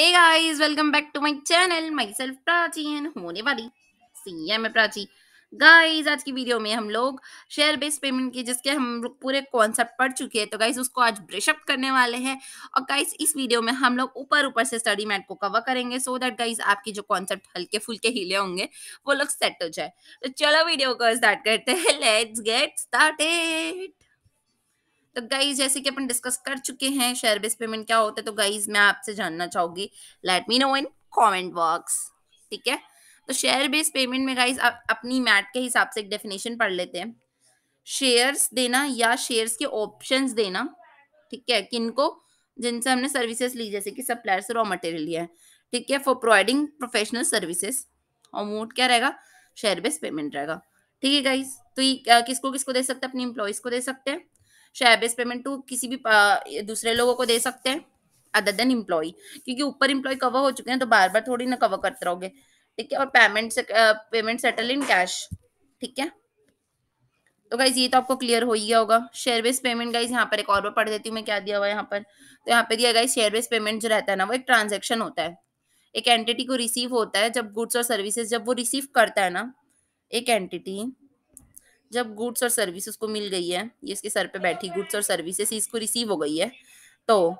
Hey guys, welcome back to my channel. Myself Prachi and होने वाली सी मैं Prachi. Guys, आज की वीडियो में हम लोग शेयर बेस्ड पेमेंट की जिसके हम लोग पूरे कॉन्सेप्ट पढ़ चुके हैं, तो गाइस उसको आज ब्रश अप करने वाले हैं। और गाइस इस वीडियो में हम लोग ऊपर ऊपर से स्टडी मैट को कवर करेंगे, सो दैट गाइस आपकी जो कॉन्सेप्ट हल्के फुल्के हिले होंगे वो लोग सेट हो जाए। तो चलो वीडियो को स्टार्ट करते हैं, लेट्स गेट स्टार्टेड। तो गाइज जैसे कि अपन डिस्कस कर चुके हैं शेयर बेस्ड पेमेंट क्या होता है, तो गाइज मैं आपसे जानना चाहूंगी, let me know in comment box. ठीक है, तो शेयर बेस्ड पेमेंट में गाइज आप अपनी मैट के हिसाब से एक डेफिनेशन पढ़ लेते हैं। शेयर्स देना या शेयर्स के ऑप्शंस देना, ठीक है, किनको, जिनसे हमने सर्विसेज ली, जैसे कि सप्लायर से रॉ मटेरियल लिया है, ठीक है, फॉर प्रोवाइडिंग प्रोफेशनल सर्विसेज। और मोड क्या रहेगा, शेयर बेस्ड पेमेंट रहेगा। ठीक है गाइज, तो ये किसको किसको दे सकते हैं, अपनी इंप्लॉइज को दे सकते हैं। शेयर बेस्ड पेमेंट टू किसी भी दूसरे लोगों को दे सकते हैं अदर देन एम्प्लॉय, क्योंकि ऊपर एम्प्लॉय कवर हो चुके हैं तो बार बार थोड़ी ना कवर करते रहोगे। ठीक है, और पेमेंट सेटल इन कैश। ठीक है, तो गाइज ये तो आपको क्लियर हो ही गया होगा। शेयर बेस्ड पेमेंट गाइज यहाँ पर एक और बार पढ़ देती हूँ मैं, क्या दिया हुआ है यहाँ पर। तो यहाँ पे दिया गाइज, शेयर बेस्ड पेमेंट जो रहता है ना, वो एक ट्रांजेक्शन होता है। एक एंटिटी को रिसीव होता है जब गुड्स और सर्विसेज, जब वो रिसीव करता है ना, एक एंटिटी जब गुड्स और सर्विस उसको मिल गई है, ये इसके सर पे बैठी गुड्स और सर्विसेज इसको रिसीव हो गई है, तो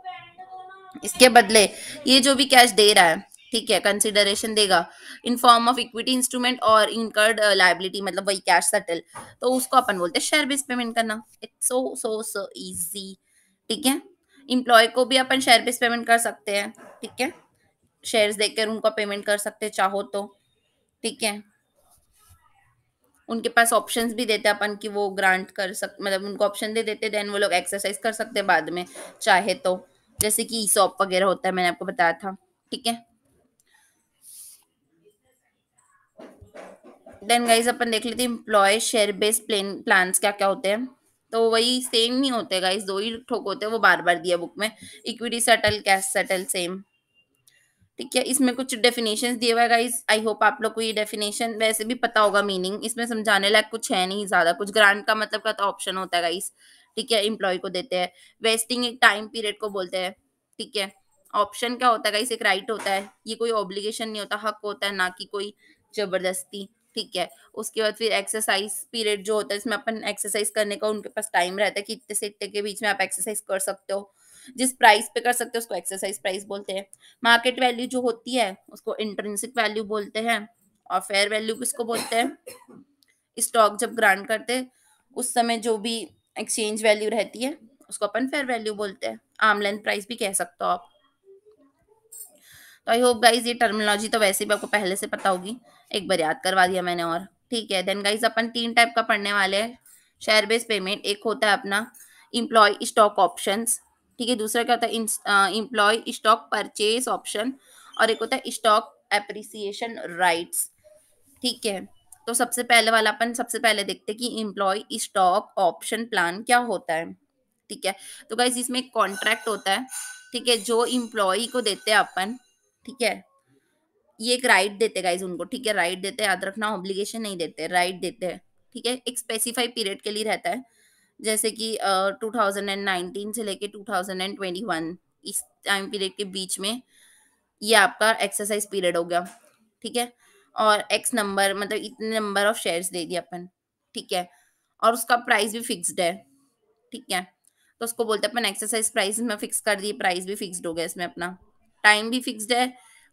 इसके बदले ये जो भी कैश दे रहा है, ठीक है, कंसिडरेशन देगा in form of equity instrument और इनकर्ड लायबिलिटी, मतलब वही कैश सेटल, तो उसको अपन बोलते हैं शेयर बेस्ड पेमेंट करना। It's so so so easy. ठीक है, इम्प्लॉय को भी अपन शेयर बेस्ड पेमेंट कर सकते हैं। ठीक है, शेयर्स देकर उनको पेमेंट कर सकते हैं चाहो तो। ठीक है, उनके पास ऑप्शंस भी देते हैं अपन कि वो ग्रांट कर सक, मतलब उनको ऑप्शन दे देते, देन वो लोग एक्सरसाइज कर सकते हैं बाद में चाहे तो, जैसे कि ईसॉप वगैरह होता है, मैंने आपको बताया था। ठीक है, देन गाइस अपन देख लेते हैं एम्प्लॉय शेयर बेस्ड प्लान्स क्या क्या होते हैं। तो वही सेम नहीं होते गाइस, दो ही ठोक होते हैं, वो बार बार दिया बुक में, equity settle, cash settle, same. ठीक है, इसमें कुछ डेफिनेशंस दिए हुए हैं गाइस, आई होप आप लोग को ये डेफिनेशन वैसे भी पता होगा, मीनिंग इसमें समझाने लायक कुछ है नहीं ज्यादा कुछ। ग्रांट का मतलब का तो ऑप्शन होता है गाइस। ठीक है, एम्प्लॉय को देते हैं। वेस्टिंग एक टाइम पीरियड को बोलते हैं। ठीक है, ऑप्शन क्या होता है गाइस, एक राइट होता है, ये कोई ऑब्लिगेशन नहीं होता, हक होता है, ना कि कोई जबरदस्ती। ठीक है, उसके बाद फिर एक्सरसाइज पीरियड जो होता है, इसमें अपन एक्सरसाइज करने का उनके पास टाइम रहता है कि इतने से इतने के बीच में आप एक्सरसाइज कर सकते हो। जिस प्राइस पे कर सकते हो उसको एक्सरसाइज प्राइस बोलते हैं। मार्केट वैल्यू जो होती है उसको इंट्रिंसिक वैल्यू बोलते हैं। और फेयर वैल्यू किसको बोलते हैं, स्टॉक जब ग्रांट करते हैं उस समय जो भी एक्सचेंज वैल्यू रहती है उसको अपन फेयर वैल्यू बोलते हैं। आर्म लेंथ प्राइस भी कह सकते हो आप। तो आई होप गाइज ये टर्मिनोलॉजी तो वैसे भी आपको पहले से पता होगी, एक बार याद करवा दिया मैंने। और ठीक है, देन गाइज अपन तीन टाइप का पढ़ने वाले हैं शेयर बेस्ड पेमेंट। एक होता है अपना इम्प्लॉय स्टॉक ऑप्शंस। ठीक है, दूसरा क्या होता है, इम्प्लॉय स्टॉक परचेज ऑप्शन। और एक होता है स्टॉक एप्रिसिएशन राइट्स। ठीक है, तो सबसे पहले वाला अपन सबसे पहले देखते हैं कि एम्प्लॉय स्टॉक ऑप्शन प्लान क्या होता है। ठीक है, तो गाइस इसमें एक कॉन्ट्रैक्ट होता है। ठीक है, जो एम्प्लॉय को देते हैं अपन। ठीक है, ये एक राइट देते गाइस उनको। ठीक है, राइट देते हैं, याद रखना, ऑब्लिगेशन नहीं देते, राइट देते हैं। ठीक है, एक स्पेसिफाइड पीरियड के लिए रहता है, जैसे कि 2019 से लेके 2021, इस टाइम पीरियड के बीच में ये आपका एक्सरसाइज पीरियड हो गया। ठीक है, और एक्स नंबर, मतलब इतने नंबर ऑफ शेयर्स दे दिए अपन। ठीक है, और उसका प्राइस भी फिक्स्ड है। ठीक है, तो उसको बोलते हैं अपन एक्सरसाइज प्राइस में फिक्स कर दी, प्राइस भी फिक्स्ड हो गया इसमें अपना। टाइम भी फिक्स्ड है,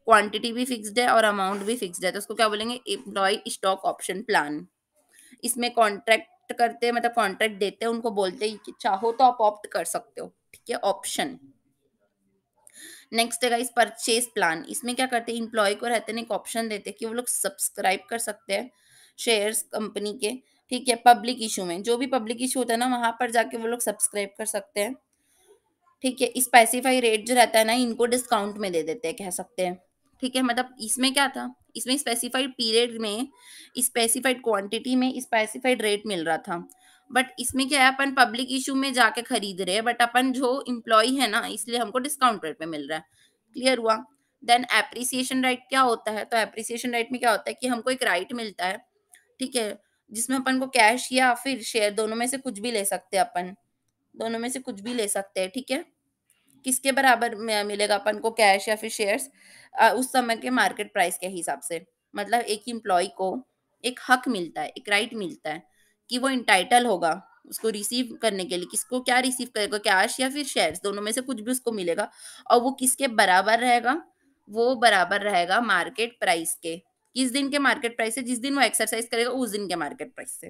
क्वांटिटी भी फिक्स्ड है और अमाउंट भी फिक्स्ड है, तो उसको क्या बोलेंगे, एम्प्लॉय स्टॉक ऑप्शन प्लान। इसमें कॉन्ट्रैक्ट करते हैं, मतलब कॉन्ट्रैक्ट देते हैं, उनको बोलते हैं कि चाहो तो आप ऑप्ट कर सकते हो। ठीक है, ऑप्शन। नेक्स्ट है गाइस परचेज प्लान। इसमें क्या करते हैं, एम्प्लॉय को रहते हैं एक ऑप्शन देते हैं कि वो लोग सब्सक्राइब कर सकते हैं शेयर्स कंपनी के। ठीक है, पब्लिक इशू में, जो भी पब्लिक इशू होता है ना, वहां पर जाके वो लोग सब्सक्राइब कर सकते हैं। ठीक है, स्पेसिफाई रेट जो रहता है ना, इनको डिस्काउंट में दे देते हैं, कह सकते हैं। ठीक है, मतलब इसमें क्या था, इसमें स्पेसिफाइड पीरियड में स्पेसिफाइड क्वांटिटी में स्पेसिफाइड रेट मिल रहा था। बट इसमें क्या है, अपन पब्लिक इशू में जाके खरीद रहे हैं, बट अपन जो इम्प्लॉय है ना, इसलिए हमको डिस्काउंट रेट में मिल रहा है। क्लियर हुआ। देन एप्रिसिएशन राइट क्या होता है, तो एप्रिसिएशन राइट में क्या होता है कि हमको एक राइट मिलता है। ठीक है, जिसमें अपन को कैश या फिर शेयर दोनों में से कुछ भी ले सकते हैं अपन, दोनों में से कुछ भी ले सकते हैं। ठीक है, किसके बराबर में मिलेगा अपन को कैश या फिर शेयर्स? उस समय के मार्केट प्राइस के हिसाब से। मतलब एक एम्प्लॉयी को एक हक मिलता है, एक राइट मिलता है कि वो एंटाइटल होगा उसको रिसीव करने के लिए। किसको क्या रिसीव करेगा, कैश या फिर शेयर्स, दोनों में से कुछ भी उसको मिलेगा। और वो किसके बराबर रहेगा? वो बराबर रहेगा मार्केट प्राइस के। किस दिन के मार्केट प्राइस से? जिस दिन वो एक्सरसाइज करेगा उस दिन के मार्केट प्राइस से।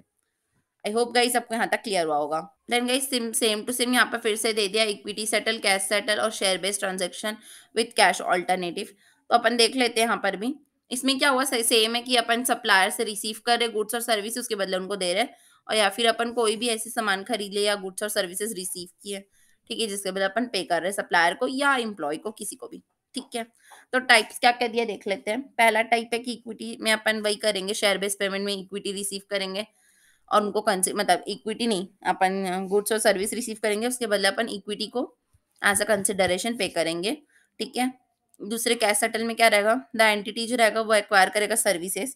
आई होप गाइस आपको यहाँ तक क्लियर हुआ होगा। Then guys same to same यहाँ पे फिर से दे दिया, इक्विटी सेटल, कैश सेटल और share based transaction with cash alternative. तो अपन देख लेते हैं यहाँ पर भी। इसमें क्या हुआ, सेम है कि अपन सप्लायर से रिसीव कर रहे गुड्स और सर्विस, उसके बदले उनको दे रहे हैं। और या फिर अपन कोई भी ऐसे सामान खरीद ले या गुड्स और सर्विसेज रिसीव किए, ठीक है, जिसके बदले अपन पे कर रहे हैं सप्लायर को या एम्प्लॉय को, किसी को भी। ठीक है, तो टाइप्स क्या क्या दिया देख लेते हैं। पहला टाइप है कि इक्विटी में अपन वही करेंगे, शेयर बेस्ड पेमेंट में इक्विटी रिसीव करेंगे और उनको मतलब इक्विटी नहीं, अपन गुड्स और सर्विस रिसीव करेंगे, उसके बदले अपन इक्विटी को एज अ कंसिडरेशन पे करेंगे। ठीक है। दूसरे कैश सेटल में क्या रहेगा, द एंटिटी जो रहेगा वो एक्वायर करेगा सर्विसेज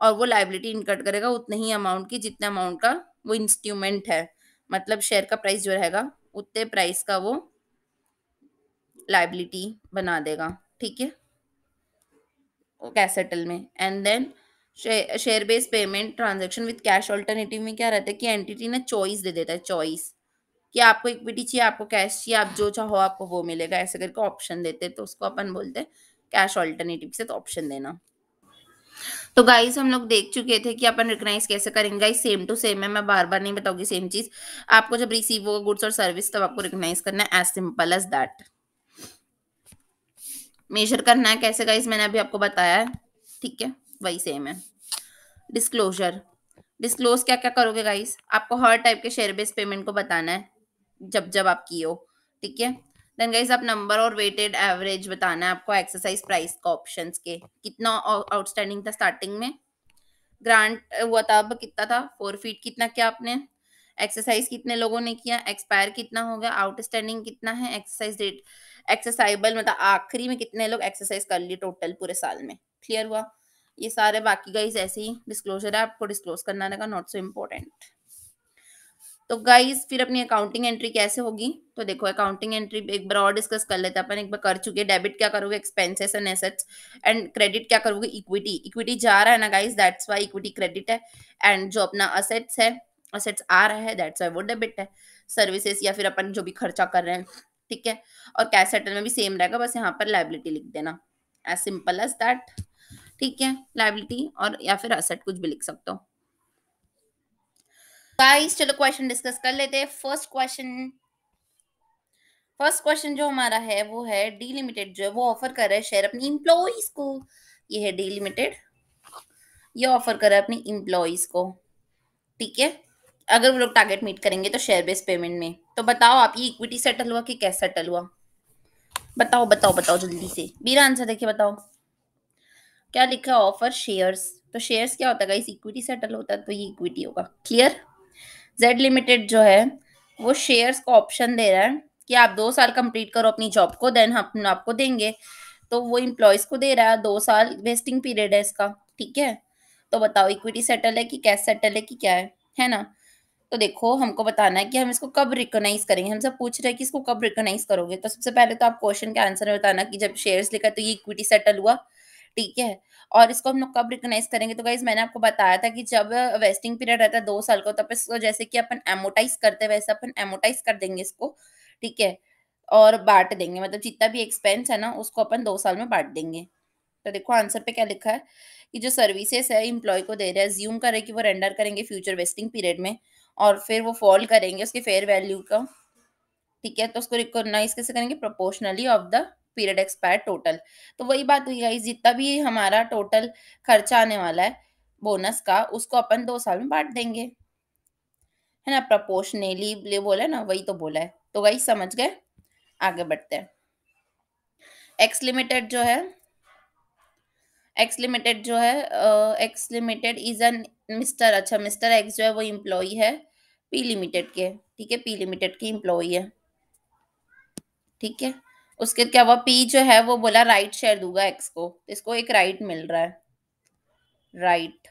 और वो लाइबिलिटी इनकट करेगा उतने ही अमाउंट की जितने अमाउंट का वो इंस्ट्रूमेंट है। मतलब शेयर का प्राइस जो रहेगा उतने प्राइस का वो लाइबिलिटी बना देगा। ठीक है, कैश सेटल में। And then share based payment transaction with cash alternative में क्या रहता है कि एंटिटी ना चॉइस दे देता है, चॉइस कि आपको इक्विटी चाहिए, आपको कैश चाहिए, आप जो चाहो आपको वो मिलेगा, ऐसे करके ऑप्शन देते हैं, तो उसको अपन बोलते हैं कैश ऑल्टरनेटिव से तो ऑप्शन देना। तो गाइस हम लोग देख चुके थे कि अपन रिकग्नाइज कैसे करेंगे। गाइस सेम टू सेम है, मैं बार बार नहीं बताऊंगी सेम चीज। आपको जब रिसीव होगा गुड्स और सर्विस तब आपको रिकग्नाइज करना है, as simple as that. Measure करना है कैसे गाइस, मैंने अभी आपको बताया है। ठीक है, वही सेम है। डिस्क्लोजर, डिस्क्लोज क्या क्या करोगे गाइस, आपको हर टाइप के शेयर बेस्ड पेमेंट को बताना है जब जब आप किए हो। ठीक है। देन गाइस आप नंबर और वेटेड एवरेज बताना है आपको एक्सरसाइज प्राइस का, ऑप्शंस के कितना आउटस्टैंडिंग था स्टार्टिंग में, ग्रांट हुआ था अब कितना था, फॉरफिट कितना किया आपने, एक्सरसाइज कितने लोगों ने किया, एक्सपायर कितना हो गया, आउटस्टैंडिंग कितना है, एक्सरसाइज डेट, एक्सरसाइबल मतलब आखिरी में कितने लोग एक्सरसाइज कर लिए टोटल पूरे साल में। क्लियर हुआ। ये सारे बाकी गाइस ऐसे ही डिस्क्लोजर है, आपको डिस्क्लोज करना रहेगा, नॉट सो इम्पोर्टेंट। तो गाइस फिर अपनी अकाउंटिंग एंट्री कैसे होगी, तो देखो अकाउंटिंग एंट्री एक बार और डिस्कस कर लेते हैं अपन, एक बार कर चुके। डेबिट क्या करोगे, expenses and assets, and credit क्या करोगे, इक्विटी। इक्विटी जा रहा है ना guys, that's why equity credit है। एंड जो अपना असेट्स है, असेट्स आ रहा है, दैट्स वाई वो डेबिट है। सर्विसेज या फिर अपन जो भी खर्चा कर रहे हैं, ठीक है। और कैश सेटल में भी सेम रहेगा, बस यहाँ पर लाइबिलिटी लिख देना, एज सिंपल एज दैट। ठीक है, लाइबिलिटी और या फिर असेट कुछ भी लिख सकते हो। गाइस चलो क्वेश्चन डिस्कस कर लेते हैं। फर्स्ट क्वेश्चन जो हमारा है वो है, डी लिमिटेड जो है वो ऑफर कर रहा है शेयर अपनी इंप्लॉइज को। ये है डी लिमिटेड, ये ऑफर कर रहा है अपनी इंप्लॉइज को। ठीक है, अगर वो लोग टारगेट मीट करेंगे तो शेयर बेस्ड पेमेंट में। तो बताओ आप, ये इक्विटी सेटल हुआ कि कैश सेटल हुआ? बताओ बताओ बताओ जल्दी से, मेरा आंसर देखिए बताओ। क्या लिखा है, ऑफर शेयर्स। तो शेयर्स क्या होता है गाइस, इक्विटी सेटल होता है, तो ये इक्विटी होगा। क्लियर। जेड लिमिटेड जो है वो शेयर्स को ऑप्शन दे रहा है कि आप 2 साल कंप्लीट करो अपनी जॉब को, देन हम आपको देंगे। तो वो इम्प्लॉयज को दे रहा है, 2 साल वेस्टिंग पीरियड है इसका। ठीक है, तो बताओ इक्विटी सेटल है कि कैश सेटल है कि क्या है ना? तो देखो हमको बताना है कि हम इसको कब रिकॉग्नाइज करेंगे, हमसे पूछ रहे हैं कि इसको कब रिकॉग्नाइज करोगे। तो सबसे पहले तो आप क्वेश्चन के आंसर में बताना कि जब शेयर्स लिखा तो ये इक्विटी सेटल हुआ। ठीक है, और इसको हम लोग कब रिकॉग्नाइज करेंगे, तो गाइज मैंने आपको बताया था कि जब वेस्टिंग पीरियड रहता है 2 साल का, तब इसको जैसे कि अपन एमोटाइज करते हैं वैसे अपन एमोटाइज कर देंगे इसको। ठीक है, और बांट देंगे, मतलब जितना भी एक्सपेंस है ना उसको अपन 2 साल में बांट देंगे। तो देखो आंसर पे क्या लिखा है कि जो सर्विसेज है एम्प्लॉय को दे रहे हैं, ज्यूम करे कि वो रेंडर करेंगे फ्यूचर वेस्टिंग पीरियड में, और फिर वो फॉल करेंगे उसके फेयर वैल्यू का। ठीक है, तो उसको रिकॉग्नाइज कैसे करेंगे, proportionally of the period expire total. तो वही बात हुई गाइस, जितना भी हमारा टोटल खर्चा आने वाला है बोनस का, उसको अपन 2 साल में बांट देंगे, है ना। प्रोपोर्शनली बोला है ना, वही तो बोला है। तो वही समझ गए, आगे बढ़ते हैं। एक्स लिमिटेड जो है, एक्स लिमिटेड जो है, x limited is an mister, अच्छा मिस्टर एक्स जो है वो इम्प्लॉई है पी लिमिटेड के। ठीक है, पी लिमिटेड के इम्प्लॉई है। ठीक है, उसके क्या हुआ, पी जो है वो बोला राइट शेयर दूंगा एक्स को, तो इसको एक राइट मिल रहा है, राइट।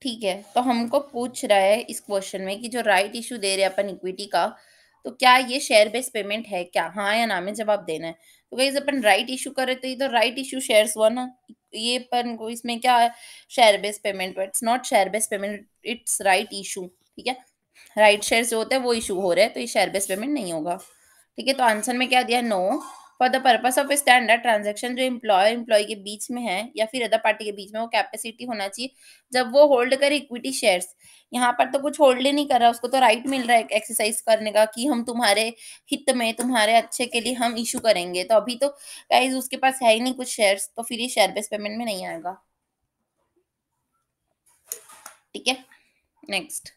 ठीक है, तो हमको पूछ रहा है इस क्वेश्चन में कि जो राइट इशू दे रहे हैं अपन इक्विटी का, तो क्या ये शेयर बेस्ड पेमेंट है क्या, हाँ या ना में जवाब देना है। तो गाइस अपन राइट इशू करे तो ये तो राइट इशू शेयर्स हुआ ना, ये अपन को इसमें क्या है, share based payment, it's not share based payment, it's right issue. ठीक है, राइट शेयर्स जो होते हैं वो इशू हो रहे हैं, तो ये शेयर बेस्ड पेमेंट नहीं होगा। ठीक है, तो आंसर में क्या दिया, no for the purpose of standard transaction जो एम्प्लॉय के बीच में है या फिर अदर पार्टी के बीच में, वो कैपेसिटी होना चाहिए जब वो होल्ड करे इक्विटी शेयर्स। यहाँ पर तो कुछ होल्ड ही नहीं कर रहा, उसको तो राइट मिल रहा है एक्सरसाइज करने का कि हम तुम्हारे हित में, तुम्हारे अच्छे के लिए हम इशू करेंगे। तो अभी तो गाइस उसके पास है ही नहीं कुछ शेयर्स, तो फिर ये शेयर बेस्ड पेमेंट में नहीं आएगा। ठीक है, नेक्स्ट,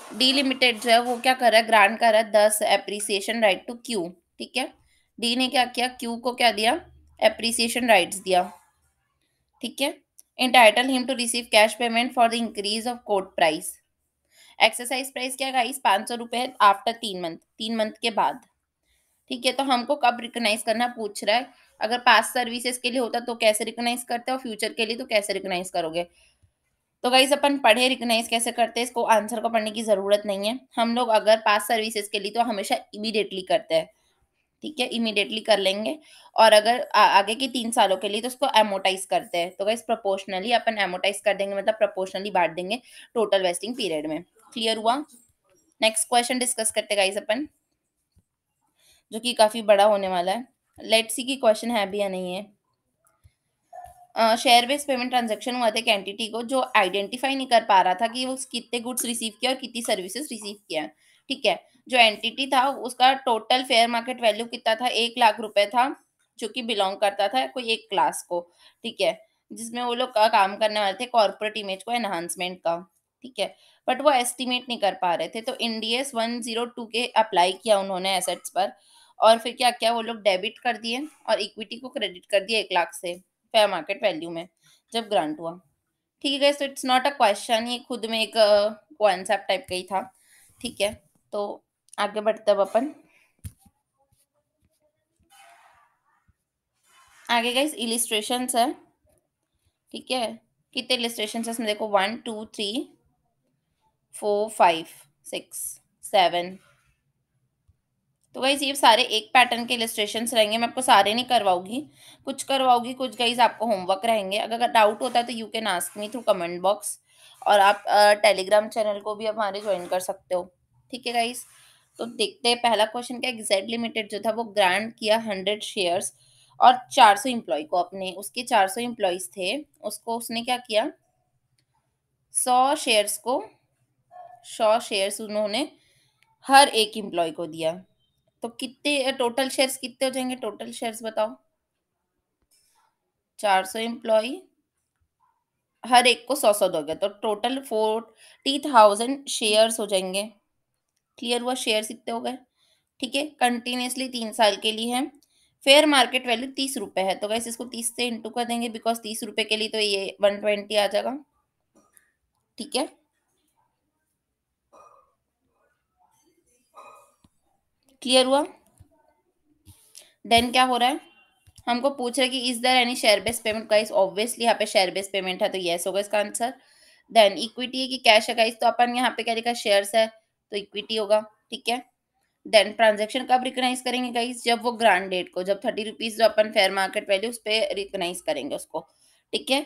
डी लिमिटेड जो है वो क्या कर रहा है, ग्रांट कर रहा है 10 एप्रिसिएशन राइट टू क्यू। ठीक है, डी ने क्या किया, क्यू को क्या दिया, एप्रिसिएशन राइट्स दिया। ठीक है, entitle him to receive cash payment for the increase of quote price। Exercise price क्या गाइस, 500 रुपए है आफ्टर 3 मंथ, 3 मंथ के बाद। ठीक है, तो हमको कब रिकॉग्नाइज करना पूछ रहा है, अगर पास्ट सर्विसेज के लिए होता तो कैसे रिकॉग्नाइज करते हैं और फ्यूचर के लिए तो कैसे रिकॉग्नाइज करोगे। तो गाइस अपन पढ़े रिकॉग्नाइज कैसे करते हैं, इसको आंसर को पढ़ने की जरूरत नहीं है। हम लोग अगर पास्ट सर्विसेज के लिए तो हमेशा इमीडिएटली करते हैं। ठीक है, इमीडिएटली कर लेंगे। और अगर आगे के 3 सालों के लिए तो उसको एमोटाइज करते हैं। तो गाइस प्रोपोर्शनली अपन एमोटाइज कर देंगे, मतलब प्रोपोर्शनली बांट देंगे टोटल वेस्टिंग पीरियड में। क्लियर हुआ। नेक्स्ट क्वेश्चन डिस्कस करते गाइस अपन, जो कि काफी बड़ा होने वाला है। लेट्स सी की क्वेश्चन है भी या नहीं है। शेयर बेस्ड पेमेंट ट्रांजेक्शन हुआ था एक एंटिटी को जो आइडेंटिफाई नहीं कर पा रहा था कि वो कितने गुड्स रिसीव किया और कितनी सर्विसेज रिसीव किया। ठीक है, जो एंटिटी था उसका टोटल फेयर मार्केट वैल्यू कितना था, 1 लाख रुपए था, जो कि बिलोंग करता था कोई एक क्लास को। ठीक है, जिसमें वो लोग का काम करने वाले थे कॉर्पोरेट इमेज को एनहांसमेंट का। ठीक है, बट वो एस्टिमेट नहीं कर पा रहे थे, तो इंडियस 102 के अप्लाई किया उन्होंने एसेट्स पर। और फिर क्या किया, वो लोग डेबिट कर दिए और इक्विटी को क्रेडिट कर दिया 1 लाख से फेयर मार्केट वैल्यू में जब ग्रांट हुआ। ठीक है गाइस, तो इट्स नॉट अ क्वेश्चन, ये खुद में एक कॉन्सेप्ट टाइप का ही था। ठीक है, तो आगे बढ़ते अब अपन, आगे गाइस इलिस्ट्रेशंस है। ठीक है, कितने इलिस्ट्रेशन है इसमें, देखो 1 2 3 4 5 6 7। तो गाइज ये सारे एक पैटर्न के इलस्ट्रेशंस रहेंगे, मैं आपको सारे नहीं करवाऊंगी, कुछ करवाऊंगी, कुछ गाइज आपको होमवर्क रहेंगे। अगर डाउट होता है तो you can ask me through comment box. और आप टेलीग्राम चैनल को भी आप हमारे ज्वाइन कर सकते हो। ठीक है गाइज, तो देखते हैं पहला क्वेश्चन क्या, जेड लिमिटेड जो था वो ग्रांट किया 100 शेयर्स और 400 एम्प्लॉय को, अपने उसके 400 एम्प्लॉयज थे, उसको उसने क्या किया, 100 शेयर्स को, 100 शेयर्स उन्होंने हर एक एम्प्लॉय को दिया। तो कितने टोटल शेयर्स कितने हो जाएंगे, टोटल शेयर्स बताओ, 400 एम्प्लॉय हर एक को 100 दोगे तो टोटल 40,000 शेयर्स हो जाएंगे। क्लियर हुआ, शेयर्स इतने हो गए। ठीक है, कंटिन्यूसली 3 साल के लिए है। फेयर मार्केट वैल्यू 30 रुपए है, तो वैसे इसको 30 से इंटू कर देंगे, बिकॉज 30 रुपए के लिए तो ये 120 आ जाएगा। ठीक है, क्लियर हुआ। देन क्या हो रहा है, हमको पूछ रहा है कि is there any share based payment, guys obviously यहाँ पे शेयर बेस्ड पेमेंट है तो यस होगा इसका आंसर। देन इक्विटी है कि कैश है गाइस, तो अपन यहाँ पे क्या लिखा, शेयर्स है तो इक्विटी होगा। ठीक है, देन ट्रांजेक्शन कब रिकॉग्नाइज करेंगे गाइस, जब वो ग्रांड डेट को, जब 30 रुपीज जो अपन फेयर मार्केट वैल्यू उस पर रिकॉग्नाइज करेंगे उसको। ठीक है,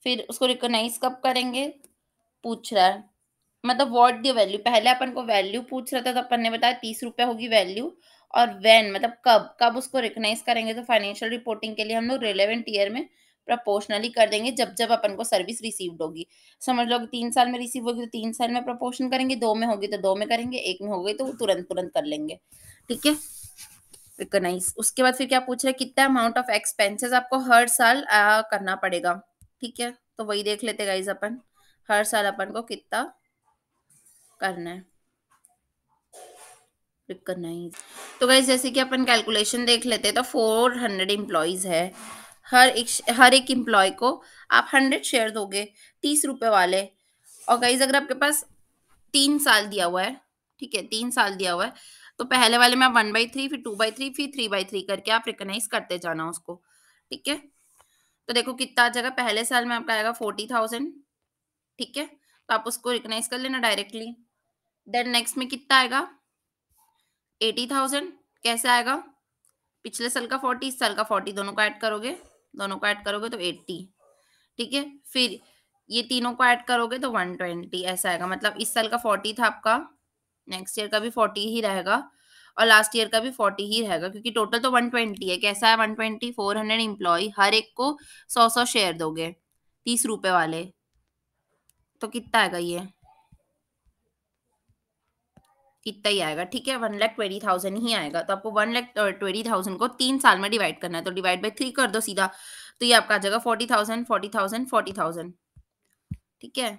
फिर उसको रिकॉग्नाइज कब करेंगे पूछ रहा है, मतलब व्हाट द वैल्यू, पहले अपन को वैल्यू पूछ रहा था तो अपन ने बताया 30 रुपए होगी वैल्यू। और व्हेन मतलब कब कब उसको रिकॉग्नाइज करेंगे, तो फाइनेंशियल रिपोर्टिंग के लिए हम लोग रिलेवेंट ईयर में प्रोपोर्शनली कर देंगे, जब जब अपन को सर्विस रिसीव्ड होगी। समझ लो कि 3 साल में रिसीव होगी तो 3 साल में प्रोपोर्शन करेंगे, 2 में होगी तो 2 में करेंगे, 1 में हो गई तो वो तुरंत तुरंत कर लेंगे। ठीक है, रिकॉग्नाइज। उसके बाद फिर क्या पूछ रहे हैं, कितना अमाउंट ऑफ एक्सपेंसेस आपको हर साल करना पड़ेगा। ठीक है, तो वही देख लेते गाइज अपन, हर साल अपन को कितना करना है, रिकॉग्नाइज। तो गाइस जैसे कि अपन कैलकुलेशन देख लेते हैं, तो 400 एम्प्लॉयज है, हर एक एम्प्लॉय को आप 100 शेयर दोगे, 30 रुपए वाले। और गाइस अगर आपके पास 3 साल दिया हुआ है, ठीक है 3 साल दिया हुआ है, तो पहले वाले में आप 1/3, फिर 2/3, फिर 3/3 करके आप रिकॉग्नाइज करते जाना उसको। ठीक है, तो देखो कितना आ जाएगा, पहले साल में आपका आएगा 40,000। ठीक है, तो आप उसको रिकॉग्नाइज कर लेना डायरेक्टली। देन नेक्स्ट में कितना आएगा, 80,000 कैसे आएगा? पिछले साल का 40, इस साल का 40, दोनों को ऐड करोगे तो 80, ठीक है? फिर ये तीनों को ऐड करोगे तो 120 ऐसा आएगा। मतलब इस साल का 40 था आपका, नेक्स्ट ईयर का भी 40 ही रहेगा और लास्ट ईयर का भी 40 ही रहेगा, क्योंकि टोटल तो 120 है। कैसा है 120? 400 एम्प्लॉय, हर एक को 100 शेयर दोगे, 30 रुपए वाले, तो कितना आएगा ये? कितना ही आएगा, ठीक है? 1,20,000 ही आएगा। तो आपको 1,20,000 को 3 साल में डिवाइड करना है, तो डिवाइड बाई 3 कर दो सीधा, तो ये आपका आ जाएगा 40,000, 40,000, 40,000, ठीक है?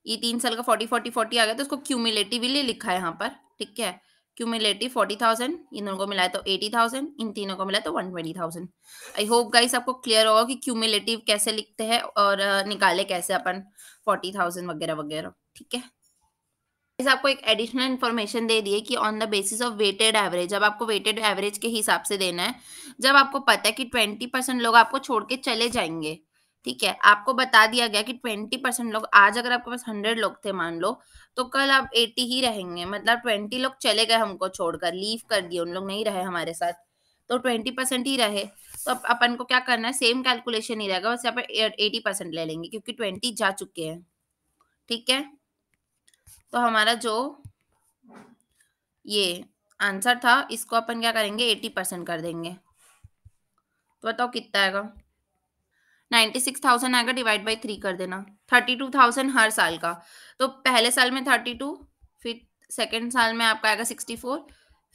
ये 3 साल का 40 आ गया, तो उसको क्यूमुलेटिवली लिखा है यहाँ पर, ठीक है? क्यूमुलेटिव 40,000, इन दोनों को मिलाए तो 80,000, इन तीनों को मिलाए तो 120,000। आई होप गाइस आपको क्लियर होगा कि क्यूमुलेटिव कैसे लिखते हैं और निकाले कैसे अपन 40,000 वगैरह वगैरह, ठीक है? इस आपको एक एडिशनल इन्फॉर्मेशन दे दिए कि on the basis of weighted average, अब आपको वेटेड एवरेज के हिसाब से देना है। जब आपको पता है कि 20% लोग आपको छोड़ के चले जाएंगे, ठीक है? आपको बता दिया गया कि 20% लोग, आज अगर आपके पास 100 लोग थे मान लो, तो कल आप 80 ही रहेंगे। मतलब 20 लोग चले गए हमको छोड़कर, लीव कर दिए, उन लोग नहीं रहे हमारे साथ, तो 20% ही रहे। तो अब अपन को क्या करना है, सेम कैलकुलेशन ही रहेगा, बस यहाँ पर 80% ले लेंगे क्योंकि 20 जा चुके हैं, ठीक है? तो हमारा जो ये आंसर था, इसको अपन क्या करेंगे, 80% कर देंगे। तो बताओ कितना आएगा? 96,000 आएगा, डिवाइड बाई 3 कर देना। 32,000 हर साल का, तो पहले साल में 32, फिर सेकेंड साल में आपका आएगा 64,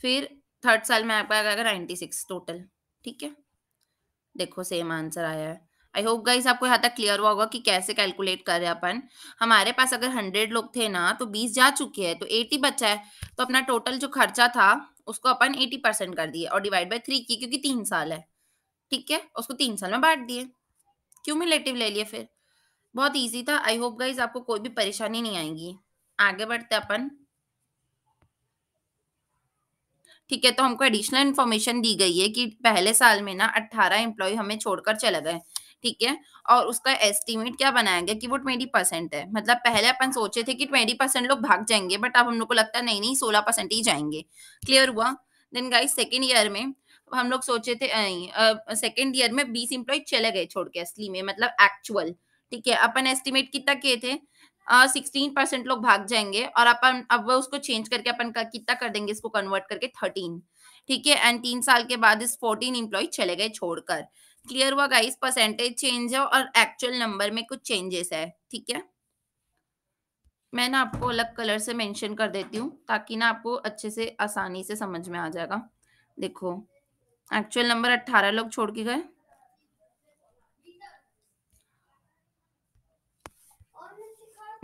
फिर थर्ड साल में आपका आएगा 96 टोटल, ठीक है? देखो सेम आंसर आया है। आई होप गाइस आपको यहाँ तक क्लियर हुआ होगा कि कैसे कैलकुलेट कर रहे हैं अपन। हमारे पास अगर 100 लोग थे ना, तो 20 जा चुके हैं, तो 80 बचा है। तो अपना टोटल जो खर्चा था उसको अपन 80% कर दिए और डिवाइड बाय 3 की, क्योंकि 3 साल है, ठीक है? उसको 3 साल में बांट दिए, क्यूमुलेटिव ले लिए फिर। बहुत ईजी था। आई होप गाइस आपको कोई भी परेशानी नहीं आएगी। आगे बढ़ते अपन, ठीक है? तो हमको एडिशनल इन्फॉर्मेशन दी गई है कि पहले साल में ना 18 एम्प्लॉय हमें छोड़कर चले गए, ठीक है? और उसका एस्टिमेट क्या बनाया गया कि वो 20% है। मतलब पहले अपन सोचे थे कि 20% लोग भाग जाएंगे, बट अब हम लोग को लगता है नहीं नहीं, 16% ही जाएंगे। क्लियर हुआ? देन गाइस सेकेंड ईयर में हम लोग सोचे थे, सेकेंड ईयर में 20 एम्प्लॉय चले गए छोड़ के असली में, मतलब एक्चुअल, ठीक है? अपन एस्टिमेट कितना किए थे, 16% लोग भाग जाएंगे, और अपन अब वो उसको चेंज करके अपन का कितना कर देंगे, इसको कन्वर्ट करके 13, ठीक है? एंड 3 साल के बाद इस 14 एम्प्लॉय चले गए छोड़कर। क्लियर हुआ गाइस? परसेंटेज चेंज है और एक्चुअल नंबर में कुछ चेंजेस है, ठीक है? मैं ना आपको अलग कलर से मेंशन कर देती हूँ ताकि ना आपको अच्छे से आसानी से समझ में आ जाएगा। देखो, एक्चुअल नंबर 18 लोग छोड़ के गए,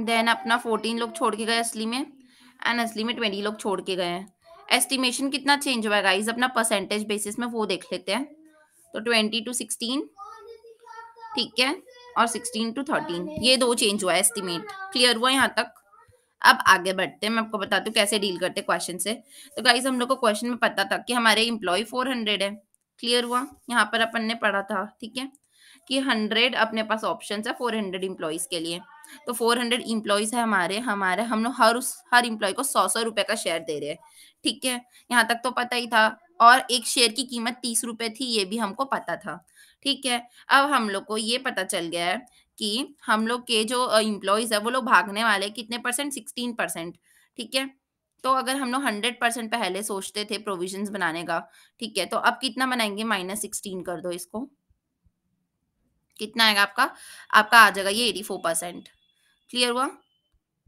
देन अपना 14 लोग छोड़ के गए असली में, एंड असली में 20 लोग छोड़ के गए हैं। एस्टिमेशन कितना चेंज हुआ है गाइस, अपना परसेंटेज बेसिस में वो देख लेते हैं। तो 20 to 16, ठीक है? और 16 to 13, ये दो चेंज हुआ है एस्टिमेट। क्लियर हुआ यहाँ तक? अब आगे बढ़ते हैं, मैं आपको बताती हूँ कैसे डील करते हैं क्वेश्चन से। तो गाइस हम लोग को क्वेश्चन में पता था कि हमारे एम्प्लॉय 400 है। क्लियर हुआ? यहाँ पर अपन ने पढ़ा था, ठीक है, कि 100 अपने पास ऑप्शन है 400 इम्प्लॉयज के लिए। तो 400 इम्प्लॉयज है हमारे हमारे हम लोग हर इम्प्लॉय को 100 रुपए का शेयर दे रहे हैं, ठीक है? यहाँ तक तो पता ही था। और एक शेयर की कीमत 30 रुपए थी, ये भी हमको पता था, ठीक है? अब हम लोग को ये पता चल गया है कि हम लोग के जो एम्प्लॉयज है वो लोग भागने वाले कितने परसेंट, 16%, ठीक है? तो अगर हम लोग 100% पहले सोचते थे प्रोविजंस बनाने का, ठीक है, तो अब कितना बनाएंगे, -16 कर दो इसको, कितना आएगा आपका? आपका आ जाएगा ये 84%। क्लियर हुआ?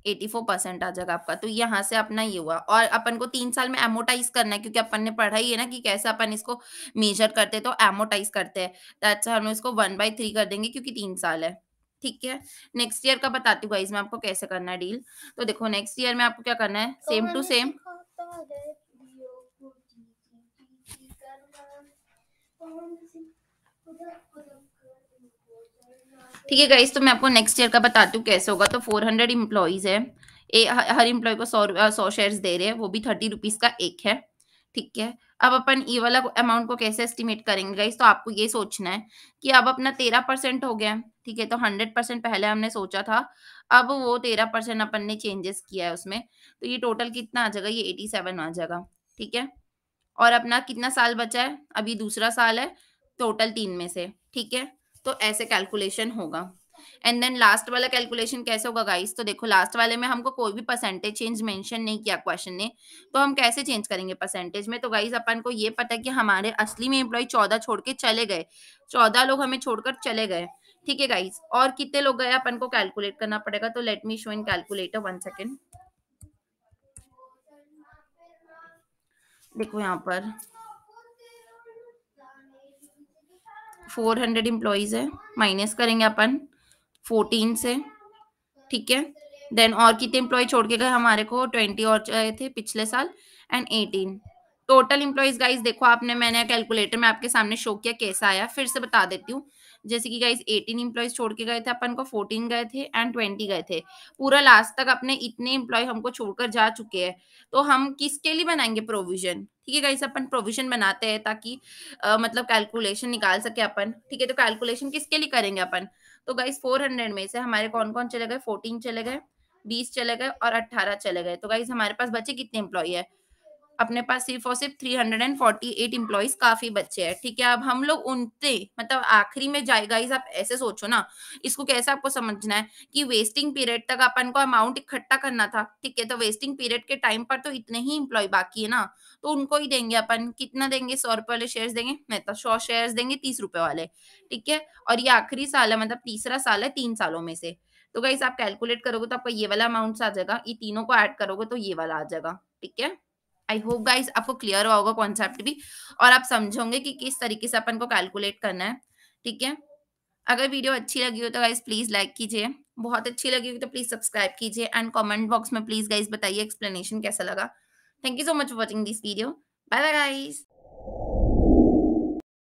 84% आ जाएगा आपका। तो यहाँ से अपना ये हुआ, और अपन को 3 साल में एमोटाइज करना है, क्योंकि अपन ने पढ़ा ही है ना कि कैसे अपन इसको मेजर करते हैं, तो एमोटाइज करते हैं। दैट्स हम इसको 1/3 कर देंगे क्योंकि 3 साल है, ठीक है? नेक्स्ट ईयर का बताती हूँ गाइस मैं आपको कैसे करना है डील। तो देखो नेक्स्ट ईयर में आपको क्या करना है, सेम टू सेम, ठीक है गाइस? तो मैं आपको नेक्स्ट ईयर का बताती हूँ कैसे होगा। तो 400 इम्प्लॉयज है, हर इम्प्लॉय को 100 शेयर्स दे रहे हैं, वो भी 30 रुपीज का एक है, ठीक है। अब अपन ये वाला अमाउंट को कैसे एस्टिमेट करेंगे गाइस, तो आपको ये सोचना है कि अब अपना 13% हो गया है, ठीक है? तो 100% पहले हमने सोचा था, अब वो 13% अपन ने चेंजेस किया है उसमें, तो ये टोटल कितना आ जाएगा, ये 87 आ जाएगा, ठीक है? और अपना कितना साल बचा है, अभी दूसरा साल है, टोटल 3 में से, ठीक है? तो ऐसे कैलकुलेशन होगा। एंड देन लास्ट वाला कैलकुलेशन कैसे होगा गाइस, तो देखो लास्ट वाले में हमको कोई भी परसेंटेज चेंज मेंशन नहीं किया क्वेश्चन ने, तो हम कैसे चेंज करेंगे परसेंटेज में, तो गाइस अपन को ये पता है कि हमारे असली में एम्प्लॉय 14 छोड़ के चले गए, 14 लोग हमें छोड़कर चले गए, ठीक है गाइस? और कितने लोग गए अपन को कैलकुलेट करना पड़ेगा, तो let me show in calculator 1 second. देखो यहाँ पर 400 एम्प्लॉइज है, माइनस करेंगे अपन 14 से, ठीक है? देन और कितने एम्प्लॉय छोड़ के गए हमारे को, 20 और गए थे पिछले साल, एंड 18 टोटल एम्प्लॉइज गाइस। देखो आपने, मैंने कैलकुलेटर में आपके सामने शो किया कैसा आया, फिर से बता देती हूँ। जैसे कि गाइस 18 एम्प्लॉइज छोड़ के गए थे अपन को, 14 गए थे एंड 20 गए थे। पूरा लास्ट तक अपने इतने एम्प्लॉय हमको छोड़कर जा चुके हैं, तो हम किसके लिए बनाएंगे प्रोविजन, ठीक है गाइस? अपन प्रोविजन बनाते हैं ताकि मतलब कैलकुलेशन निकाल सके अपन, ठीक है? तो कैलकुलेशन किसके लिए करेंगे अपन, तो गाइस 400 में से हमारे कौन-कौन चले गए, 14 चले गए, 20 चले गए और 18 चले गए। तो गाइस हमारे पास बचे कितने एम्प्लॉयी है? अपने पास सिर्फ़ और सिर्फ 348 एम्प्लॉइज़ काफ़ी बचे हैं, ठीक है? अब हम लोग उनसे मतलब आखिरी में जाए गाइस, आप ऐसे सोचो ना, इसको कैसे आपको समझना है कि वेस्टिंग पीरियड तक अपन को अमाउंट इकट्ठा करना था, ठीक है? तो वेस्टिंग पीरियड के टाइम पर तो इतने ही एम्प्लॉयी बाकी है ना, तो उनको ही देंगे अपन। कितना देंगे, ₹100 वाले शेयर्स देंगे? नहीं, तो 100 शेयर्स देंगे ₹30 वाले, ठीक है? और ये आखिरी साल है, मतलब तीसरा साल है 3 सालों में से। तो गाइस आप कैलकुलेट करोगे तो आपको ये वाला अमाउंट्स आ जाएगा, ये तीनों को ऐड करोगे तो ये वाला आ जाएगा, ठीक है? आई होप गाइस आपको क्लियर हुआ होगा कॉन्सेप्ट भी, और आप समझोगे कि किस तरीके से अपन को कैलकुलेट करना है, ठीक है? अगर वीडियो अच्छी लगी हो तो गाइस प्लीज़ लाइक कीजिए, बहुत अच्छी लगी हो तो प्लीज़ सब्सक्राइब कीजिए एंड कमेंट बॉक्स में प्लीज़ गाइस बताइए एक्सप्लेनेशन कैसा लगा। Thank you so much for watching this video. Bye bye guys.